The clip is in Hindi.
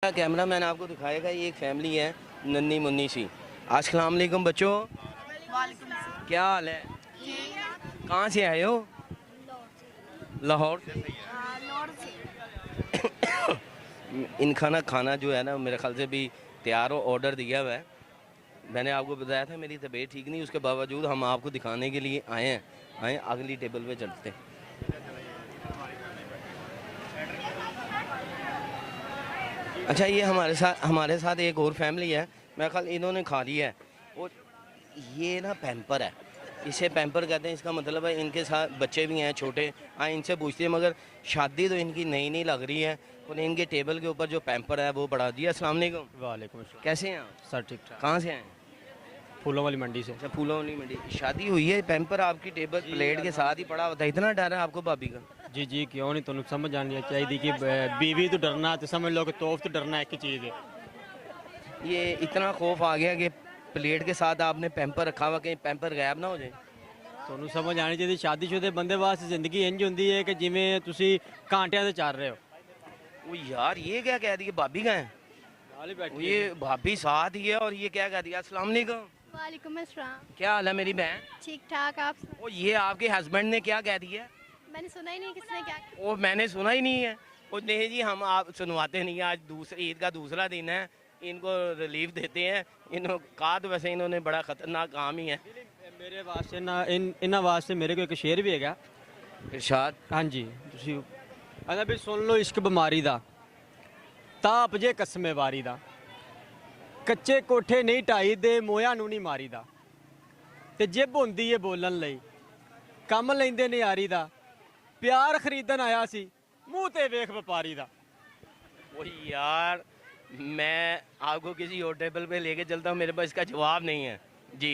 इसका कैमरा मैन आपको दिखाएगा। ये एक फैमिली है नन्ही मुन्नी सी। अस्सलाम वालेकुम बच्चों, क्या हाल है? कहाँ से आए हो? लाहौर से। इनका ना खाना जो है ना मेरे ख्याल से भी तैयार हो, ऑर्डर दिया हुआ है। मैंने आपको बताया था मेरी तबीयत ठीक नहीं, उसके बावजूद हम आपको दिखाने के लिए आए हैं। अगली टेबल पे चलते हैं। अच्छा, ये हमारे साथ एक और फैमिली है। मेरे ख्याल इन्होंने खा लिया है। और ये ना पैम्पर है, इसे पैम्पर कहते हैं। इसका मतलब है इनके साथ बच्चे भी हैं छोटे। हाँ, इनसे पूछते हैं, मगर शादी तो इनकी नई नई लग रही है। और इनके टेबल के ऊपर जो पैम्पर है वो बढ़ा दिया। अस्सलाम वालेकुम। वालेकुम अस्सलाम। कैसे हैं आप? सर ठीक ठाक। कहाँ से हैं? फूलों वाली मंडी से। अच्छा, फूलों वाली मंडी। शादी हुई है, पैम्पर आपकी टेबल प्लेट के साथ ही पड़ा होता है। इतना डर है आपको भाभी का? जी जी, क्यों नहीं, तुम समझ आनी चाहिए कि बीवी तो डरना, तो समझ लो कि तोफ तो डरना एक ही चीज़ है। ये इतना खौफ आ गया कि प्लेट के साथ आपने पैम्पर रखा हुआ, कहीं पैम्पर गायब ना हो जाए। ਤੁਹਾਨੂੰ ਸਮਝ ਆਣੀ ਚਾਹੀਦੀ ਸ਼ਾਦੀशुदा ਬੰਦੇ ਵਾਸਤੇ ਜ਼ਿੰਦਗੀ ਇੰਜ ਹੁੰਦੀ ਹੈ ਕਿ ਜਿਵੇਂ ਤੁਸੀਂ ਕਾਂਟਿਆਂ ਤੇ ਚੱਲ ਰਹੇ ਹੋ। वो यार, ये क्या कह दिया? भाभी का है? ਨਾਲ ਹੀ ਬੈਠੀ ये भाभी साथ ही है और ये क्या कह दिया? अस्सलाम वालेकुम। वालेकुम अस्सलाम। क्या हाल है मेरी बहन? ठीक ठाक, आप सुनाओ? और ये आपके हस्बैंड ने क्या कह दिया? मैंने सुना ही नहीं किसने क्या कहा। वो मैंने सुना ही नहीं है। और नहीं जी, हम आप सुनवाते नहीं हैं। आज दूसरे ईद का दूसरा दिन है, इनको रिलीफ देते हैं। इन्हों कहा तो वैसे इन्होंने बड़ा ख़तरनाक काम ही है। ਮੇਰੇ ਵਾਸਤੇ ਨਾ ਇਹਨਾਂ ਵਾਸਤੇ ਮੇਰੇ ਕੋਲ ਇੱਕ ਸ਼ੇਰ ਵੀ ਹੈਗਾ। इरशाद। ਹਾਂਜੀ, ਤੁਸੀਂ ਕਹਿੰਦਾ ਵੀ ਸੁਣ ਲਓ ਇਸ਼ਕ ਬਿਮਾਰੀ ਦਾ, ਤਾਪ ਜੇ ਕਸਮੇ ਵਾਰੀ ਦਾ, ਕੱਚੇ ਕੋਠੇ ਨਹੀਂ ਢਾਈ ਦੇ, ਮੋਇਆਂ ਨੂੰ ਨਹੀਂ ਮਾਰੀਦਾ, ਤੇ ਜਿੱਬ ਹੁੰਦੀ ਏ ਬੋਲਣ ਲਈ, ਕੰਮ ਲੈਂਦੇ ਨੇ ਯਾਰੀ ਦਾ, ਪਿਆਰ ਖਰੀਦਣ ਆਇਆ ਸੀ, ਮੂੰਹ ਤੇ ਵੇਖ ਵਪਾਰੀ ਦਾ। वो यार, मैं आपको किसी और टेबल पे लेके चलता हूँ, मेरे पास इसका जवाब नहीं है जी।